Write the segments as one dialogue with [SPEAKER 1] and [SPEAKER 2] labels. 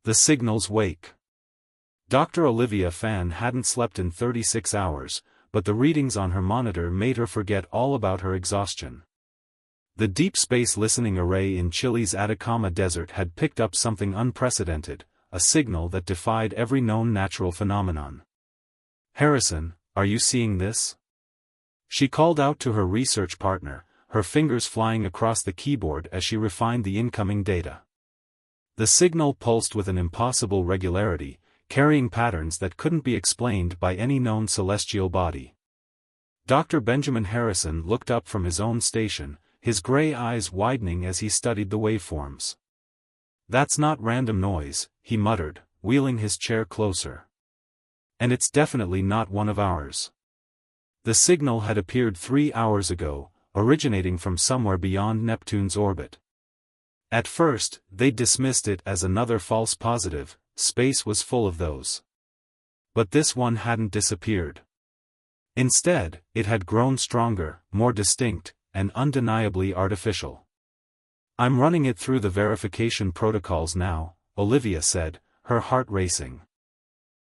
[SPEAKER 1] The signal's wake. Dr. Olivia Fan hadn't slept in 36 hours, but the readings on her monitor made her forget all about her exhaustion. The Deep Space Listening Array in Chile's Atacama Desert had picked up something unprecedented, a signal that defied every known natural phenomenon. "Harrison, are you seeing this?" She called out to her research partner, her fingers flying across the keyboard as she refined the incoming data. The signal pulsed with an impossible regularity, carrying patterns that couldn't be explained by any known celestial body. Dr. Benjamin Harrison looked up from his own station, his gray eyes widening as he studied the waveforms. "That's not random noise," he muttered, wheeling his chair closer. "And it's definitely not one of ours." The signal had appeared 3 hours ago, originating from somewhere beyond Neptune's orbit. At first, they dismissed it as another false positive. Space was full of those. But this one hadn't disappeared. Instead, it had grown stronger, more distinct, and undeniably artificial. "I'm running it through the verification protocols now," Olivia said, her heart racing.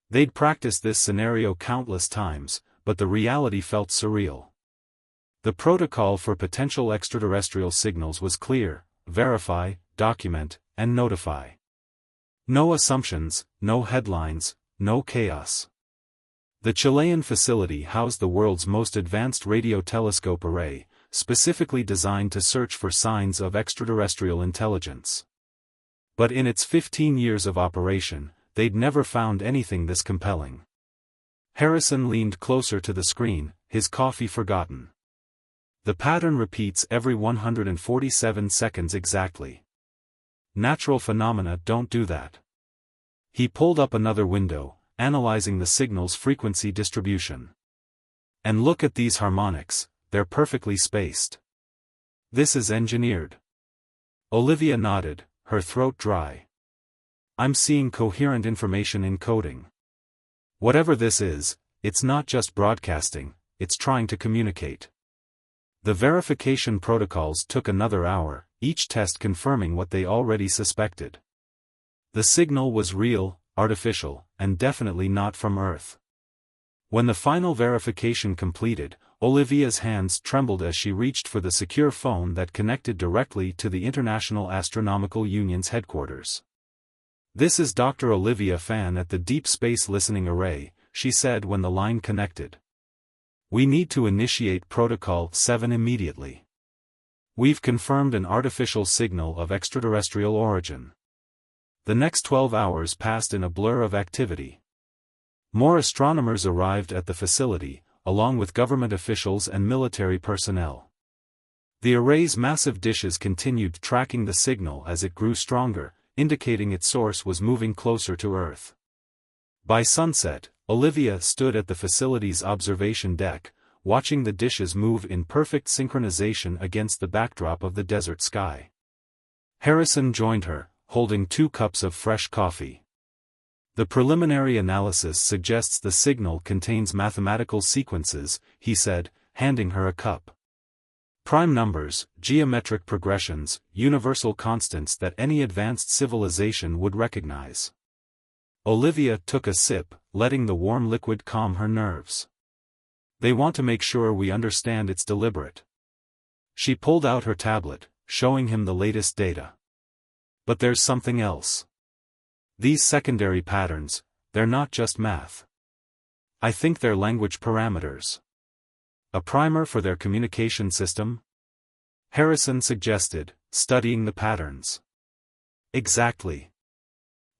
[SPEAKER 1] They'd practiced this scenario countless times, but the reality felt surreal. The protocol for potential extraterrestrial signals was clear: verify, document, and notify. No assumptions, no headlines, no chaos. The Chilean facility housed the world's most advanced radio telescope array, specifically designed to search for signs of extraterrestrial intelligence. But in its 15 years of operation, they'd never found anything this compelling. Harrison leaned closer to the screen, his coffee forgotten. "The pattern repeats every 147 seconds exactly. Natural phenomena don't do that." He pulled up another window, analyzing the signal's frequency distribution. "And look at these harmonics, they're perfectly spaced. This is engineered." Olivia nodded, her throat dry. "I'm seeing coherent information encoding. Whatever this is, it's not just broadcasting, it's trying to communicate." The verification protocols took another hour, each test confirming what they already suspected. The signal was real, artificial, and definitely not from Earth. When the final verification completed, Olivia's hands trembled as she reached for the secure phone that connected directly to the International Astronomical Union's headquarters. "This is Dr. Olivia Fan at the Deep Space Listening Array," she said when the line connected. "We need to initiate Protocol 7 immediately. We've confirmed an artificial signal of extraterrestrial origin." The next 12 hours passed in a blur of activity. More astronomers arrived at the facility, along with government officials and military personnel. The array's massive dishes continued tracking the signal as it grew stronger, indicating its source was moving closer to Earth. By sunset, Olivia stood at the facility's observation deck, watching the dishes move in perfect synchronization against the backdrop of the desert sky. Harrison joined her, holding 2 cups of fresh coffee. "The preliminary analysis suggests the signal contains mathematical sequences," he said, handing her a cup. "Prime numbers, geometric progressions, universal constants that any advanced civilization would recognize." Olivia took a sip, letting the warm liquid calm her nerves. "They want to make sure we understand it's deliberate." She pulled out her tablet, showing him the latest data. "But there's something else. These secondary patterns, they're not just math. I think they're language parameters. A primer for their communication system?" Harrison suggested, studying the patterns. "Exactly.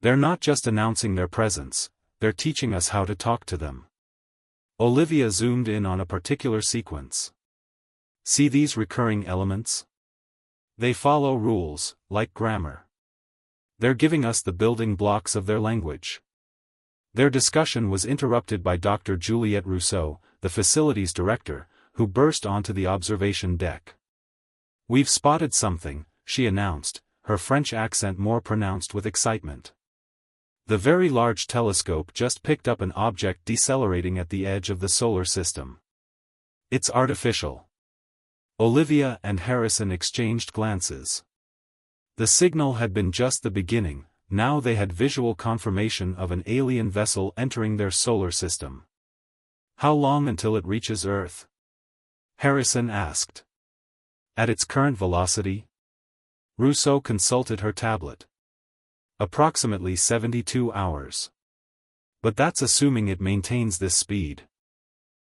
[SPEAKER 1] They're not just announcing their presence, they're teaching us how to talk to them." Olivia zoomed in on a particular sequence. "See these recurring elements? They follow rules, like grammar. They're giving us the building blocks of their language." Their discussion was interrupted by Dr. Juliette Rousseau, the facility's director, who burst onto the observation deck. "We've spotted something," she announced, her French accent more pronounced with excitement. The Very Large Telescope just picked up an object decelerating at the edge of the solar system. "It's artificial." Olivia and Harrison exchanged glances. The signal had been just the beginning, now they had visual confirmation of an alien vessel entering their solar system. "How long until it reaches Earth?" Harrison asked. "At its current velocity?" Rousseau consulted her tablet. "Approximately 72 hours. But that's assuming it maintains this speed.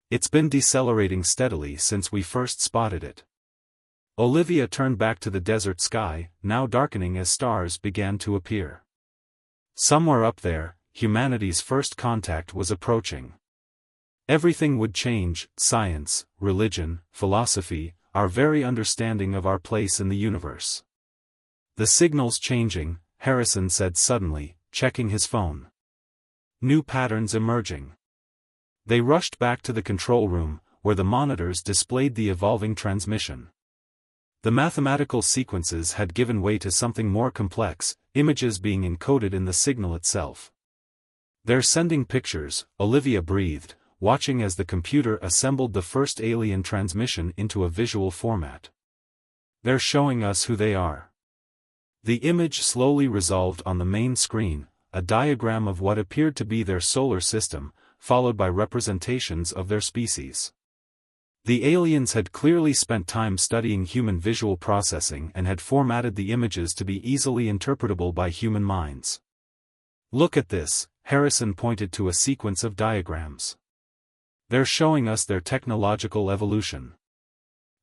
[SPEAKER 1] It's been decelerating steadily since we first spotted it." Olivia turned back to the desert sky, now darkening as stars began to appear. Somewhere up there, humanity's first contact was approaching. Everything would change: science, religion, philosophy, our very understanding of our place in the universe. "The signal's changing," Harrison said suddenly, checking his phone. "New patterns emerging." They rushed back to the control room, where the monitors displayed the evolving transmission. The mathematical sequences had given way to something more complex, images being encoded in the signal itself. "They're sending pictures," Olivia breathed, watching as the computer assembled the first alien transmission into a visual format. "They're showing us who they are." The image slowly resolved on the main screen, a diagram of what appeared to be their solar system, followed by representations of their species. The aliens had clearly spent time studying human visual processing and had formatted the images to be easily interpretable by human minds. "Look at this," Harrison pointed to a sequence of diagrams. "They're showing us their technological evolution.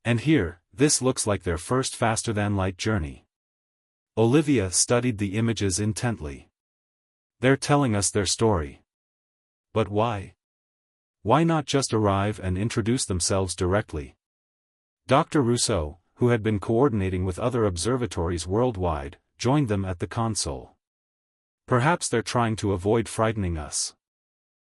[SPEAKER 1] And here, this looks like their first faster-than-light journey." Olivia studied the images intently. "They're telling us their story. But why? Why not just arrive and introduce themselves directly?" Dr. Rousseau, who had been coordinating with other observatories worldwide, joined them at the console. "Perhaps they're trying to avoid frightening us.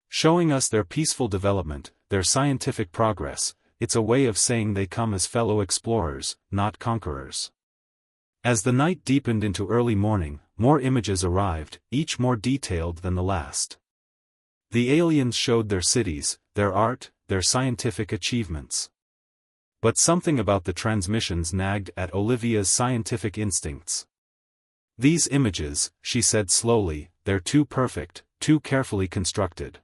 [SPEAKER 1] Showing us their peaceful development, their scientific progress. It's a way of saying they come as fellow explorers, not conquerors." As the night deepened into early morning, more images arrived, each more detailed than the last. The aliens showed their cities, their art, their scientific achievements. But something about the transmissions nagged at Olivia's scientific instincts. "These images," she said slowly, "they're too perfect, too carefully constructed.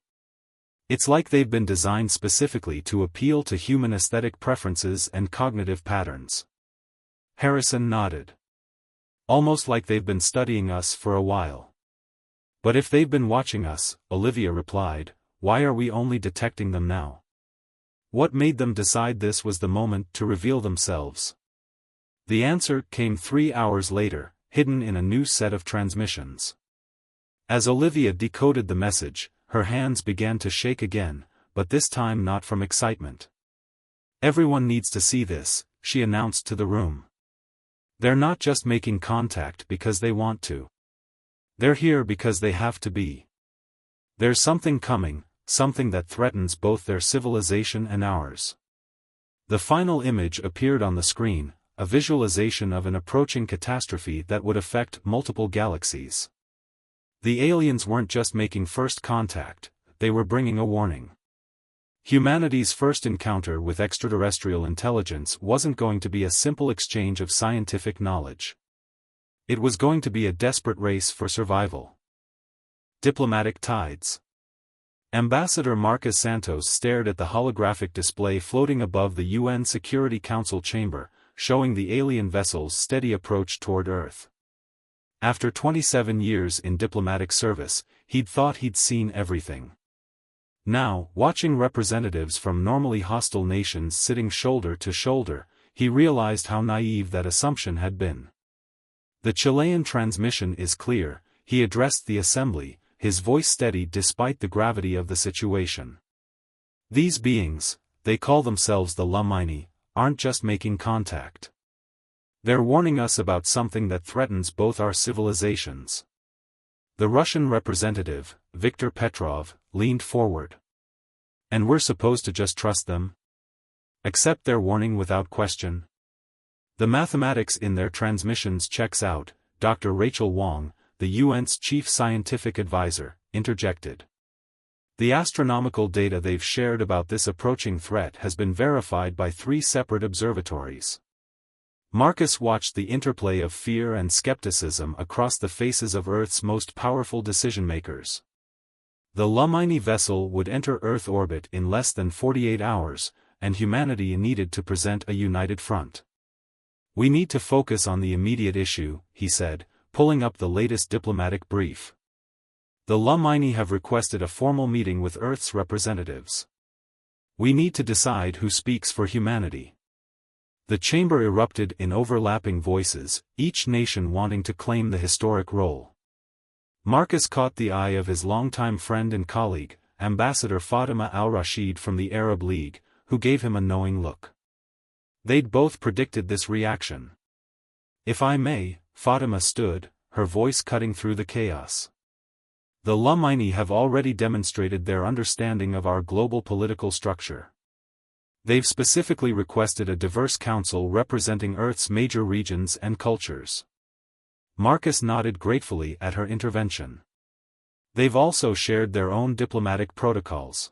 [SPEAKER 1] It's like they've been designed specifically to appeal to human aesthetic preferences and cognitive patterns." Harrison nodded. "Almost like they've been studying us for a while." "But if they've been watching us," Olivia replied, "why are we only detecting them now? What made them decide this was the moment to reveal themselves?" The answer came 3 hours later, hidden in a new set of transmissions. As Olivia decoded the message, her hands began to shake again, but this time not from excitement. "Everyone needs to see this," she announced to the room. "They're not just making contact because they want to. They're here because they have to be. There's something coming, something that threatens both their civilization and ours." The final image appeared on the screen, a visualization of an approaching catastrophe that would affect multiple galaxies. The aliens weren't just making first contact, they were bringing a warning. Humanity's first encounter with extraterrestrial intelligence wasn't going to be a simple exchange of scientific knowledge. It was going to be a desperate race for survival. Diplomatic tides. Ambassador Marcus Santos stared at the holographic display floating above the UN Security Council chamber, showing the alien vessel's steady approach toward Earth. After 27 years in diplomatic service, he'd thought he'd seen everything. Now, watching representatives from normally hostile nations sitting shoulder to shoulder, he realized how naive that assumption had been. "The Chilean transmission is clear," he addressed the assembly, his voice steady despite the gravity of the situation. "These beings, they call themselves the Lumini, aren't just making contact. They're warning us about something that threatens both our civilizations." The Russian representative, Viktor Petrov, leaned forward. "And we're supposed to just trust them? Accept their warning without question?" "The mathematics in their transmissions checks out," Dr. Rachel Wong, the UN's chief scientific advisor, interjected. "The astronomical data they've shared about this approaching threat has been verified by 3 separate observatories. Marcus watched the interplay of fear and skepticism across the faces of Earth's most powerful decision-makers. The Lumini vessel would enter Earth orbit in less than 48 hours, and humanity needed to present a united front. "We need to focus on the immediate issue," he said, pulling up the latest diplomatic brief. "The Lumini have requested a formal meeting with Earth's representatives. We need to decide who speaks for humanity." The chamber erupted in overlapping voices, each nation wanting to claim the historic role. Marcus caught the eye of his longtime friend and colleague, Ambassador Fatima al-Rashid from the Arab League, who gave him a knowing look. They'd both predicted this reaction. "If I may," Fatima stood, her voice cutting through the chaos. "The Lumini have already demonstrated their understanding of our global political structure. They've specifically requested a diverse council representing Earth's major regions and cultures." Marcus nodded gratefully at her intervention. "They've also shared their own diplomatic protocols.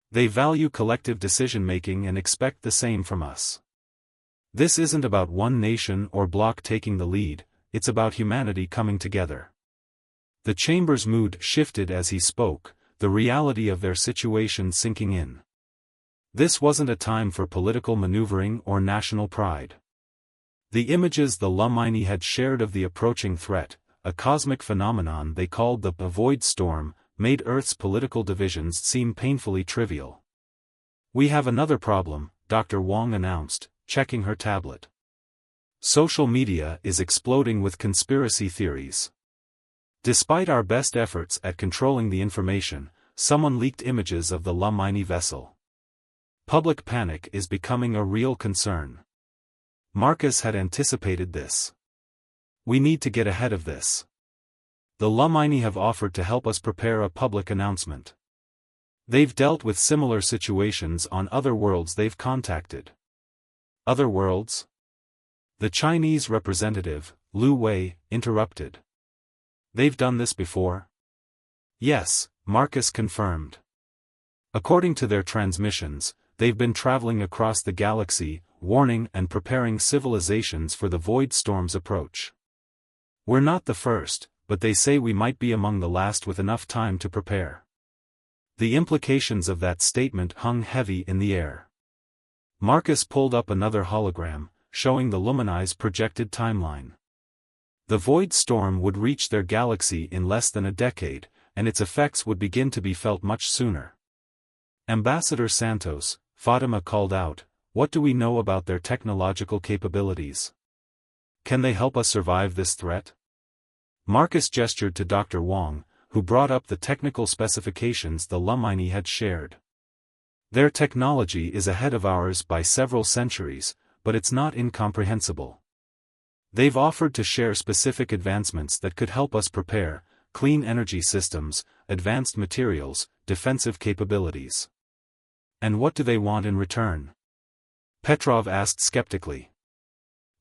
[SPEAKER 1] They value collective decision-making and expect the same from us. This isn't about one nation or bloc taking the lead, it's about humanity coming together." The chamber's mood shifted as he spoke, the reality of their situation sinking in. This wasn't a time for political maneuvering or national pride. The images the Lumini had shared of the approaching threat, a cosmic phenomenon they called the void storm, made Earth's political divisions seem painfully trivial. "We have another problem," Dr. Wong announced, checking her tablet. "Social media is exploding with conspiracy theories. Despite our best efforts at controlling the information, someone leaked images of the Lumini vessel. Public panic is becoming a real concern." Marcus had anticipated this. "We need to get ahead of this. The Lumini have offered to help us prepare a public announcement. They've dealt with similar situations on other worlds they've contacted." "Other worlds?" The Chinese representative, Lu Wei, interrupted. "They've done this before?" "Yes," Marcus confirmed. "According to their transmissions, they've been traveling across the galaxy, warning and preparing civilizations for the void storm's approach. We're not the first, but they say we might be among the last with enough time to prepare." The implications of that statement hung heavy in the air. Marcus pulled up another hologram, showing the Lumini's projected timeline. The void storm would reach their galaxy in less than a decade, and its effects would begin to be felt much sooner. "Ambassador Santos," Fatima called out, "what do we know about their technological capabilities? Can they help us survive this threat?" Marcus gestured to Dr. Wong, who brought up the technical specifications the Lumini had shared. "Their technology is ahead of ours by several centuries, but it's not incomprehensible. They've offered to share specific advancements that could help us prepare: clean energy systems, advanced materials, defensive capabilities." "And what do they want in return?" Petrov asked skeptically.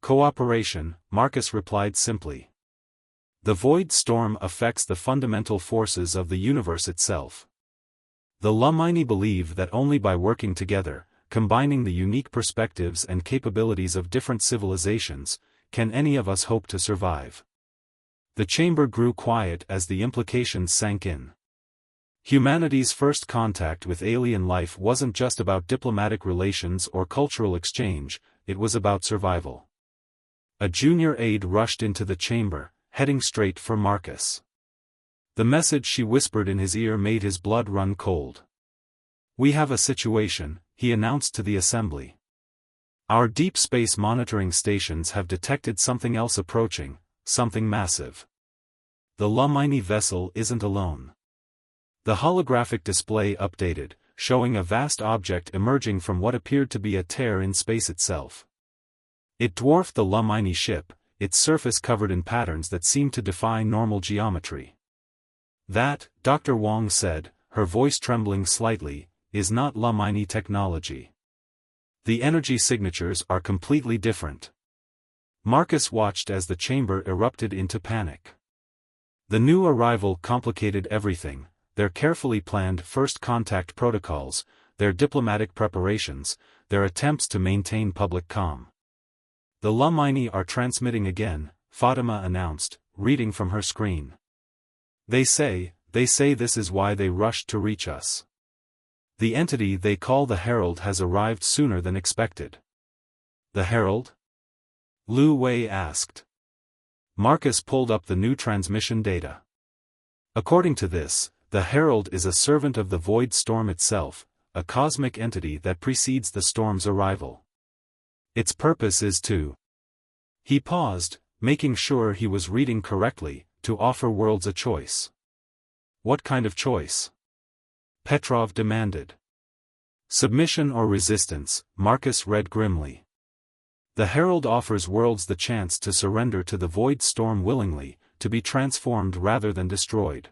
[SPEAKER 1] "Cooperation," Marcus replied simply. "The void storm affects the fundamental forces of the universe itself. The Lumini believe that only by working together, combining the unique perspectives and capabilities of different civilizations, can any of us hope to survive." The chamber grew quiet as the implications sank in. Humanity's first contact with alien life wasn't just about diplomatic relations or cultural exchange, it was about survival. A junior aide rushed into the chamber, heading straight for Marcus. The message she whispered in his ear made his blood run cold. "We have a situation," he announced to the assembly. "Our deep space monitoring stations have detected something else approaching, something massive. The Lumini vessel isn't alone." The holographic display updated, showing a vast object emerging from what appeared to be a tear in space itself. It dwarfed the Lumini ship, its surface covered in patterns that seemed to defy normal geometry. "That," Dr. Wong said, her voice trembling slightly, "is not Lumini technology. The energy signatures are completely different." Marcus watched as the chamber erupted into panic. The new arrival complicated everything: their carefully planned first contact protocols, their diplomatic preparations, their attempts to maintain public calm. The Lumini are transmitting again, Fatima announced, reading from her screen. They say this is why they rushed to reach us. The entity they call the Herald has arrived sooner than expected. The Herald? Lu Wei asked. Marcus pulled up the new transmission data. According to this, the Herald is a servant of the Void Storm itself, a cosmic entity that precedes the storm's arrival. Its purpose is to... He paused, making sure he was reading correctly, to offer worlds a choice. What kind of choice? Petrov demanded. Submission or resistance, Marcus read grimly. The Herald offers worlds the chance to surrender to the Void Storm willingly, to be transformed rather than destroyed.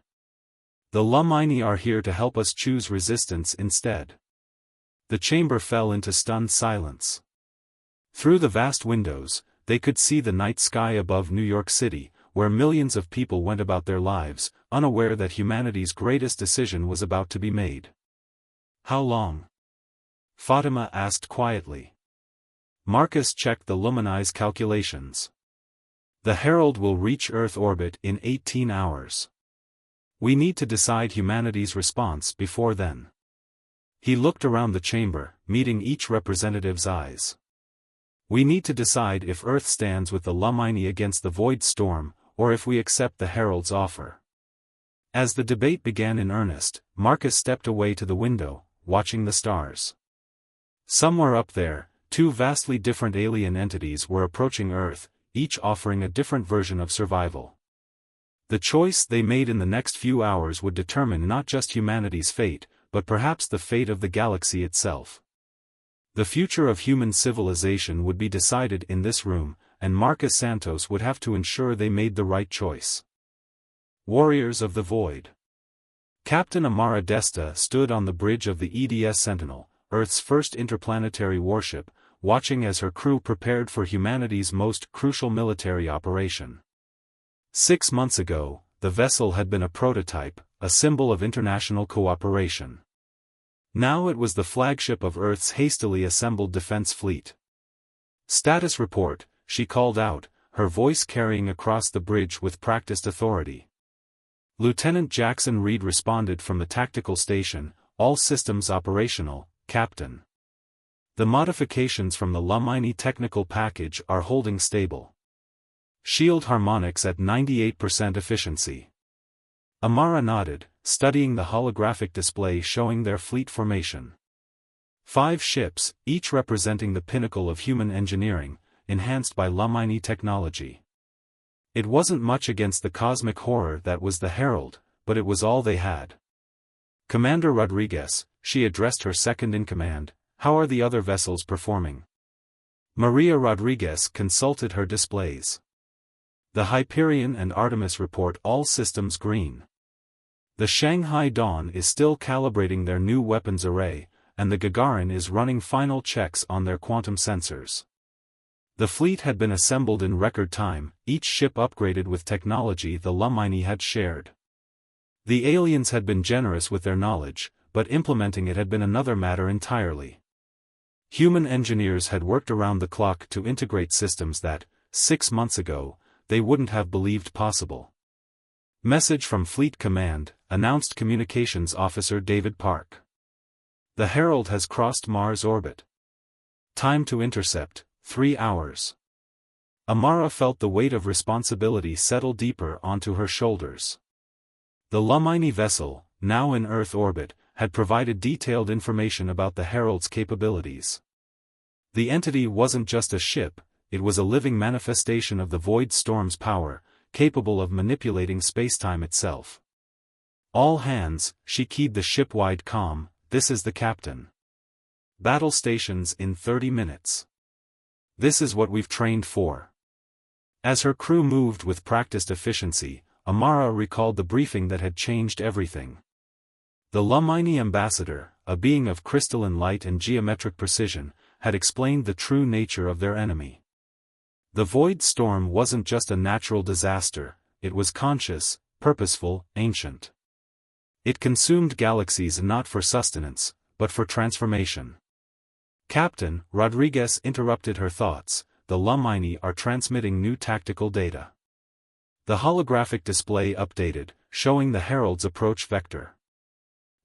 [SPEAKER 1] The Lumini are here to help us choose resistance instead. The chamber fell into stunned silence. Through the vast windows, they could see the night sky above New York City, where millions of people went about their lives, unaware that humanity's greatest decision was about to be made. How long? Fatima asked quietly. Marcus checked the Lumini's calculations. The Herald will reach Earth orbit in 18 hours. We need to decide humanity's response before then. He looked around the chamber, meeting each representative's eyes. We need to decide if Earth stands with the Lumini against the Void Storm, or if we accept the Herald's offer. As the debate began in earnest, Marcus stepped away to the window, watching the stars. Somewhere up there, two vastly different alien entities were approaching Earth, each offering a different version of survival. The choice they made in the next few hours would determine not just humanity's fate, but perhaps the fate of the galaxy itself. The future of human civilization would be decided in this room, and Marcus Santos would have to ensure they made the right choice. Warriors of the Void. Captain Amara Desta stood on the bridge of the EDS Sentinel, Earth's first interplanetary warship, watching as her crew prepared for humanity's most crucial military operation. 6 months ago, the vessel had been a prototype, a symbol of international cooperation. Now it was the flagship of Earth's hastily assembled defense fleet. Status report, she called out, her voice carrying across the bridge with practiced authority. Lieutenant Jackson Reed responded from the tactical station, all systems operational, Captain. The modifications from the Lumini technical package are holding stable. Shield harmonics at 98% efficiency. Amara nodded, studying the holographic display showing their fleet formation. 5 ships, each representing the pinnacle of human engineering, enhanced by Lumini technology. It wasn't much against the cosmic horror that was the Herald, but it was all they had. Commander Rodriguez, she addressed her second-in-command, how are the other vessels performing? Maria Rodriguez consulted her displays. The Hyperion and Artemis report all systems green. The Shanghai Dawn is still calibrating their new weapons array, and the Gagarin is running final checks on their quantum sensors. The fleet had been assembled in record time, each ship upgraded with technology the Lumini had shared. The aliens had been generous with their knowledge, but implementing it had been another matter entirely. Human engineers had worked around the clock to integrate systems that, 6 months ago, they wouldn't have believed possible. Message from Fleet Command, announced Communications Officer David Park. The Herald has crossed Mars orbit. Time to intercept, 3 hours. Amara felt the weight of responsibility settle deeper onto her shoulders. The Lumini vessel, now in Earth orbit, had provided detailed information about the Herald's capabilities. The entity wasn't just a ship, it was a living manifestation of the Void Storm's power, capable of manipulating spacetime itself. All hands, she keyed the ship-wide comm, this is the captain. Battle stations in 30 minutes. This is what we've trained for. As her crew moved with practiced efficiency, Amara recalled the briefing that had changed everything. The Lumini ambassador, a being of crystalline light and geometric precision, had explained the true nature of their enemy. The Void Storm wasn't just a natural disaster, it was conscious, purposeful, ancient. It consumed galaxies not for sustenance, but for transformation. Captain, Rodriguez interrupted her thoughts, the Lumini are transmitting new tactical data. The holographic display updated, showing the Herald's approach vector.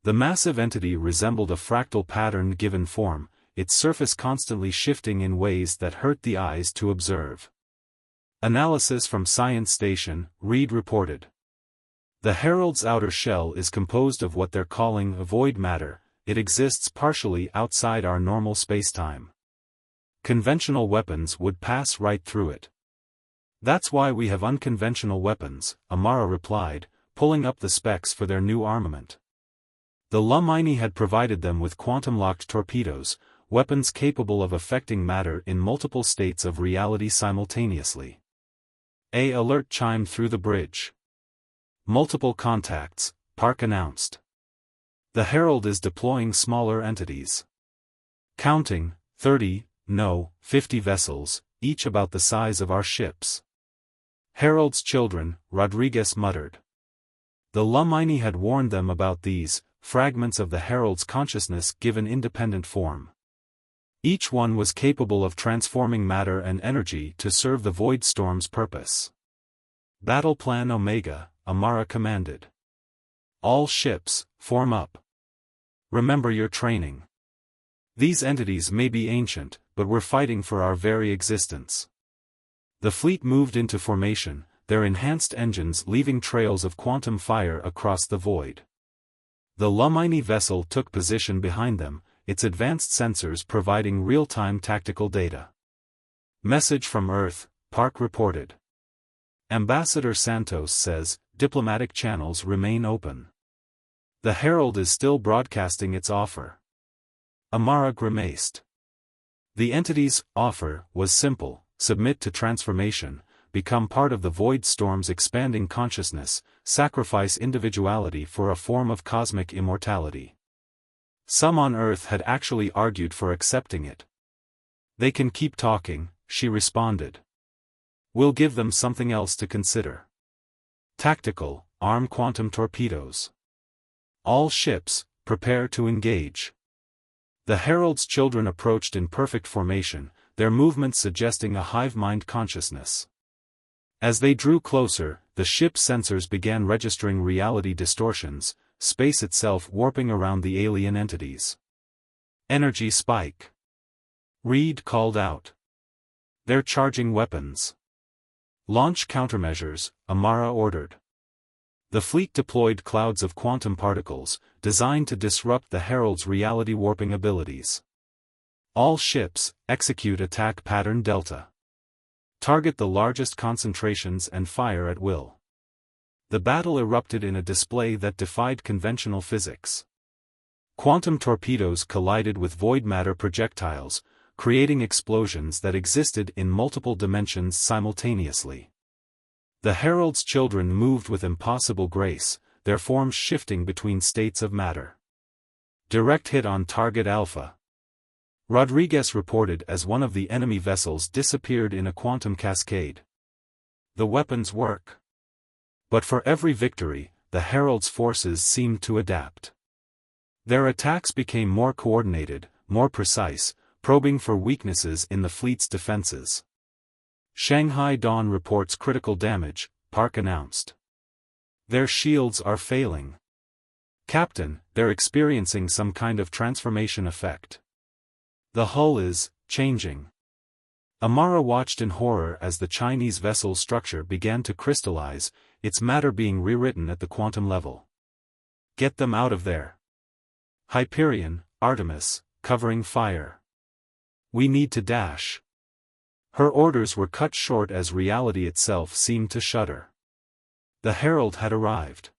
[SPEAKER 1] The massive entity resembled a fractal pattern given form, its surface constantly shifting in ways that hurt the eyes to observe. Analysis from Science Station, Reed reported. The Herald's outer shell is composed of what they're calling void matter. It exists partially outside our normal spacetime. Conventional weapons would pass right through it. That's why we have unconventional weapons, Amara replied, pulling up the specs for their new armament. The Lumini had provided them with quantum-locked torpedoes, weapons capable of affecting matter in multiple states of reality simultaneously. An alert chimed through the bridge. Multiple contacts, Park announced. The Herald is deploying smaller entities. Counting, 30, no, 50 vessels, each about the size of our ships. Herald's children, Rodriguez muttered. The Lumini had warned them about these, fragments of the Herald's consciousness given independent form. Each one was capable of transforming matter and energy to serve the Void Storm's purpose. Battle Plan Omega, Amara commanded. All ships, form up. Remember your training. These entities may be ancient, but we're fighting for our very existence. The fleet moved into formation, their enhanced engines leaving trails of quantum fire across the void. The Lumini vessel took position behind them, its advanced sensors providing real-time tactical data. Message from Earth, Park reported. Ambassador Santos says, diplomatic channels remain open. The Herald is still broadcasting its offer. Amara grimaced. The entity's offer was simple: submit to transformation, become part of the Void Storm's expanding consciousness, sacrifice individuality for a form of cosmic immortality. Some on Earth had actually argued for accepting it. They can keep talking, she responded. We'll give them something else to consider. Tactical, arm quantum torpedoes. All ships, prepare to engage. The Herald's children approached in perfect formation, their movements suggesting a hive-mind consciousness. As they drew closer, the ship's sensors began registering reality distortions, space itself warping around the alien entities. Energy spike. Reed called out. They're charging weapons. Launch countermeasures, Amara ordered. The fleet deployed clouds of quantum particles, designed to disrupt the Herald's reality warping abilities. All ships, execute attack pattern Delta. Target the largest concentrations and fire at will. The battle erupted in a display that defied conventional physics. Quantum torpedoes collided with void matter projectiles, creating explosions that existed in multiple dimensions simultaneously. The Herald's children moved with impossible grace, their forms shifting between states of matter. Direct hit on target Alpha. Rodriguez reported as one of the enemy vessels disappeared in a quantum cascade. The weapons work. But for every victory, the Herald's forces seemed to adapt. Their attacks became more coordinated, more precise, probing for weaknesses in the fleet's defenses. Shanghai Dawn reports critical damage, Park announced. Their shields are failing. Captain, they're experiencing some kind of transformation effect. The hull is changing. Amara watched in horror as the Chinese vessel's structure began to crystallize, its matter being rewritten at the quantum level. Get them out of there. Hyperion, Artemis, covering fire. We need to dash. Her orders were cut short as reality itself seemed to shudder. The Herald had arrived.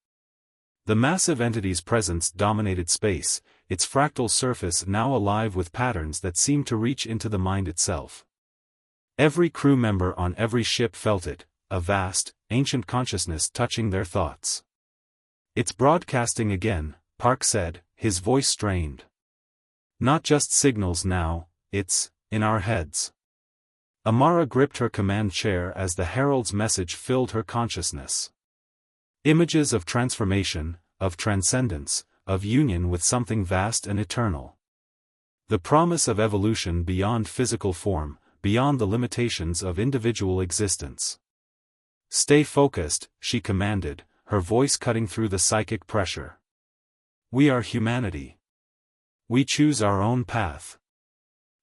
[SPEAKER 1] The massive entity's presence dominated space, its fractal surface now alive with patterns that seemed to reach into the mind itself. Every crew member on every ship felt it, a vast, ancient consciousness touching their thoughts. It's broadcasting again, Park said, his voice strained. Not just signals now, it's in our heads. Amara gripped her command chair as the Herald's message filled her consciousness. Images of transformation, of transcendence, of union with something vast and eternal. The promise of evolution beyond physical form, beyond the limitations of individual existence. "Stay focused," she commanded, her voice cutting through the psychic pressure. "We are humanity. We choose our own path."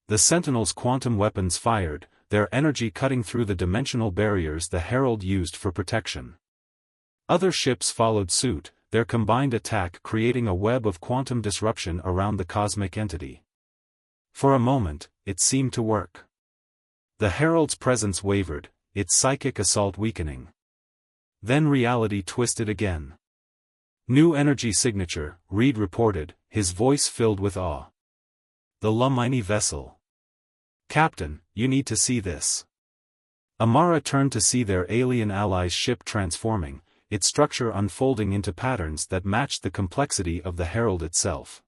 [SPEAKER 1] The Sentinel's quantum weapons fired, their energy cutting through the dimensional barriers the Herald used for protection. Other ships followed suit, their combined attack creating a web of quantum disruption around the cosmic entity. For a moment, it seemed to work. The Herald's presence wavered, its psychic assault weakening. Then reality twisted again. "New energy signature," Reed reported, his voice filled with awe. "The Lumini vessel. Captain, you need to see this." Amara turned to see their alien allies' ship transforming, its structure unfolding into patterns that matched the complexity of the Herald itself.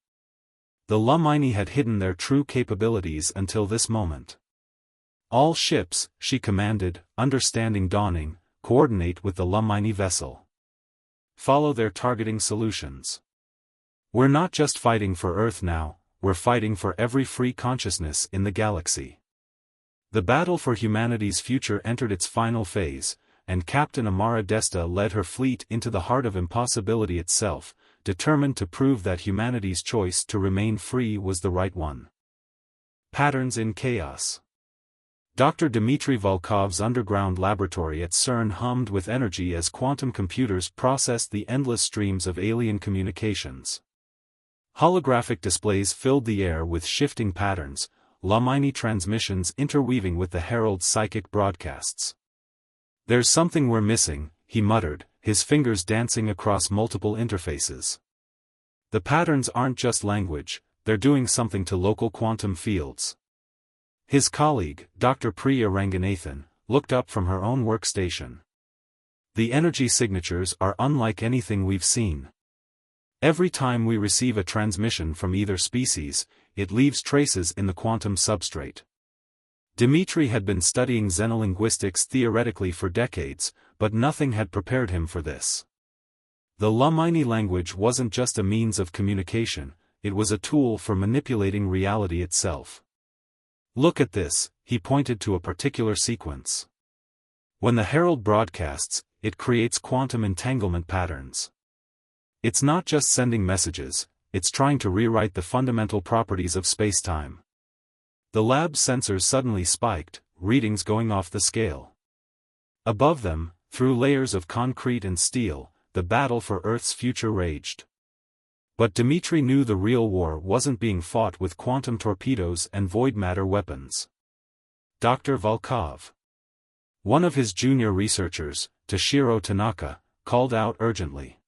[SPEAKER 1] The Lumini had hidden their true capabilities until this moment. "All ships," she commanded, understanding dawning, "coordinate with the Lumini vessel. Follow their targeting solutions. We're not just fighting for Earth now, we're fighting for every free consciousness in the galaxy." The battle for humanity's future entered its final phase, and Captain Amara Desta led her fleet into the heart of impossibility itself, determined to prove that humanity's choice to remain free was the right one. Patterns in chaos. Dr. Dmitry Volkov's underground laboratory at CERN hummed with energy as quantum computers processed the endless streams of alien communications. Holographic displays filled the air with shifting patterns, Lumini transmissions interweaving with the Herald's psychic broadcasts. "There's something we're missing," he muttered, his fingers dancing across multiple interfaces. "The patterns aren't just language, they're doing something to local quantum fields." His colleague, Dr. Priya Ranganathan, looked up from her own workstation. "The energy signatures are unlike anything we've seen. Every time we receive a transmission from either species, it leaves traces in the quantum substrate." Dmitry had been studying xenolinguistics theoretically for decades, but nothing had prepared him for this. The Lumini language wasn't just a means of communication, it was a tool for manipulating reality itself. "Look at this," he pointed to a particular sequence. "When the Herald broadcasts, it creates quantum entanglement patterns. It's not just sending messages, it's trying to rewrite the fundamental properties of spacetime." The lab's sensors suddenly spiked, readings going off the scale. Above them, through layers of concrete and steel, the battle for Earth's future raged. But Dmitry knew the real war wasn't being fought with quantum torpedoes and void matter weapons. Dr. Volkov. One of his junior researchers, Toshiro Tanaka, called out urgently.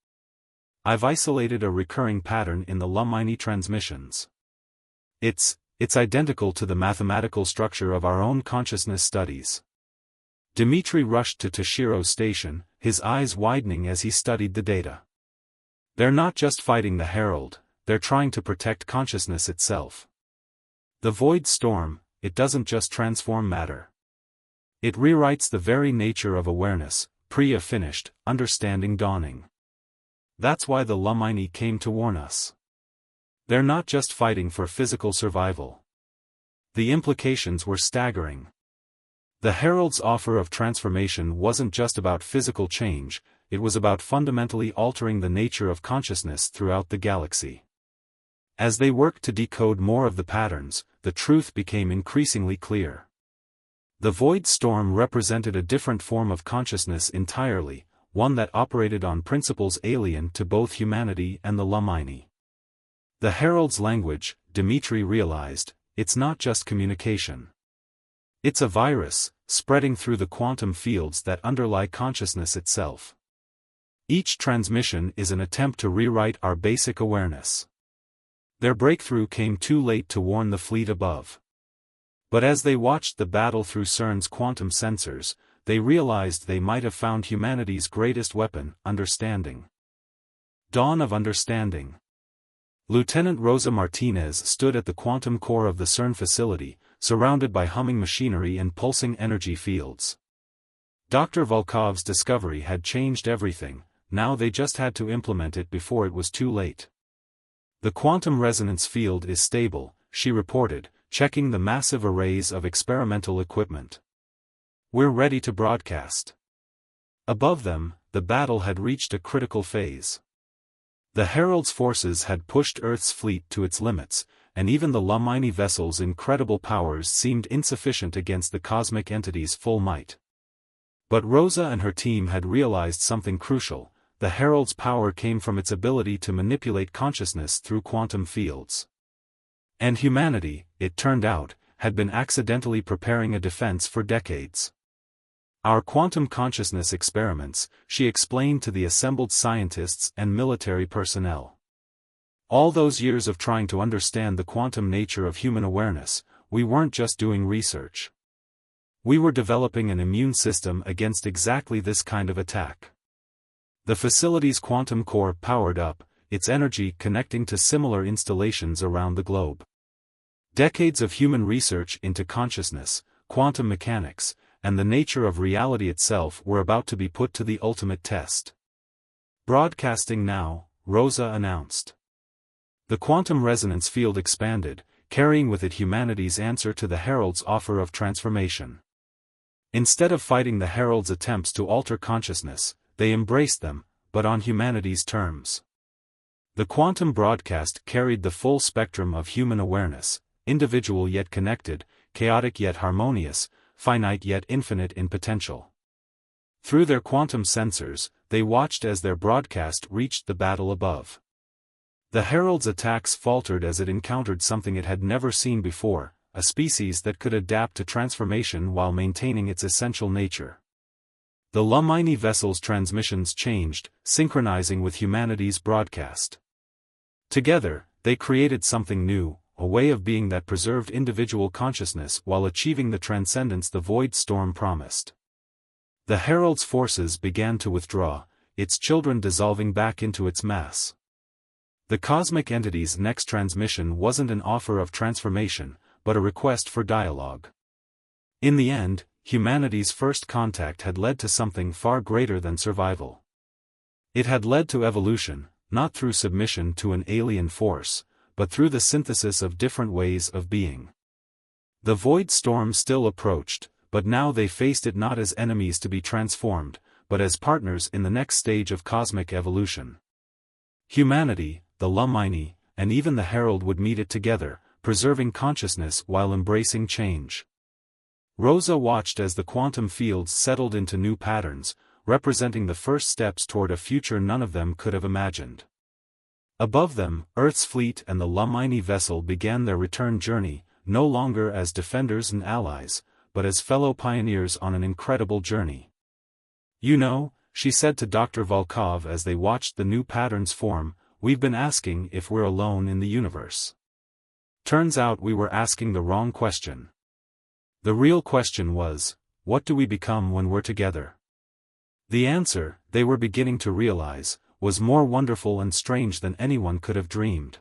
[SPEAKER 1] "I've isolated a recurring pattern in the Lumini transmissions. It's identical to the mathematical structure of our own consciousness studies." Dmitry rushed to Toshiro's station, his eyes widening as he studied the data. "They're not just fighting the Herald, they're trying to protect consciousness itself. The void storm, it doesn't just transform matter. It rewrites the very nature of awareness," Priya finished, understanding dawning. "That's why the Lumini came to warn us. They're not just fighting for physical survival." The implications were staggering. The Herald's offer of transformation wasn't just about physical change, it was about fundamentally altering the nature of consciousness throughout the galaxy. As they worked to decode more of the patterns, the truth became increasingly clear. The void storm represented a different form of consciousness entirely, one that operated on principles alien to both humanity and the Lumini. The Herald's language, Dmitry realized, it's not just communication. It's a virus, spreading through the quantum fields that underlie consciousness itself. Each transmission is an attempt to rewrite our basic awareness. Their breakthrough came too late to warn the fleet above. But as they watched the battle through CERN's quantum sensors, they realized they might have found humanity's greatest weapon, understanding. Dawn of understanding. Lieutenant Rosa Martinez stood at the quantum core of the CERN facility, surrounded by humming machinery and pulsing energy fields. Dr. Volkov's discovery had changed everything, now they just had to implement it before it was too late. "The quantum resonance field is stable," she reported, checking the massive arrays of experimental equipment. "We're ready to broadcast." Above them, the battle had reached a critical phase. The Herald's forces had pushed Earth's fleet to its limits, and even the Lumini vessel's incredible powers seemed insufficient against the cosmic entity's full might. But Rosa and her team had realized something crucial: the Herald's power came from its ability to manipulate consciousness through quantum fields. And humanity, it turned out, had been accidentally preparing a defense for decades. "Our quantum consciousness experiments," she explained to the assembled scientists and military personnel. "All those years of trying to understand the quantum nature of human awareness, we weren't just doing research. We were developing an immune system against exactly this kind of attack." The facility's quantum core powered up, its energy connecting to similar installations around the globe. Decades of human research into consciousness, quantum mechanics, and the nature of reality itself were about to be put to the ultimate test. "Broadcasting now," Rosa announced. The quantum resonance field expanded, carrying with it humanity's answer to the Herald's offer of transformation. Instead of fighting the Herald's attempts to alter consciousness, they embraced them, but on humanity's terms. The quantum broadcast carried the full spectrum of human awareness, individual yet connected, chaotic yet harmonious, finite yet infinite in potential. Through their quantum sensors, they watched as their broadcast reached the battle above. The Herald's attacks faltered as it encountered something it had never seen before: a species that could adapt to transformation while maintaining its essential nature. The Lumini vessel's transmissions changed, synchronizing with humanity's broadcast. Together, they created something new, a way of being that preserved individual consciousness while achieving the transcendence the Void Storm promised. The Herald's forces began to withdraw, its children dissolving back into its mass. The cosmic entity's next transmission wasn't an offer of transformation, but a request for dialogue. In the end, humanity's first contact had led to something far greater than survival. It had led to evolution, not through submission to an alien force, but through the synthesis of different ways of being. The Void Storm still approached, but now they faced it not as enemies to be transformed, but as partners in the next stage of cosmic evolution. Humanity, the Lumini, and even the Herald would meet it together, preserving consciousness while embracing change. Rosa watched as the quantum fields settled into new patterns, representing the first steps toward a future none of them could have imagined. Above them, Earth's fleet and the Lumini vessel began their return journey, no longer as defenders and allies, but as fellow pioneers on an incredible journey. "You know," she said to Dr. Volkov as they watched the new patterns form, "we've been asking if we're alone in the universe. Turns out we were asking the wrong question. The real question was, what do we become when we're together?" The answer, they were beginning to realize, was more wonderful and strange than anyone could have dreamed.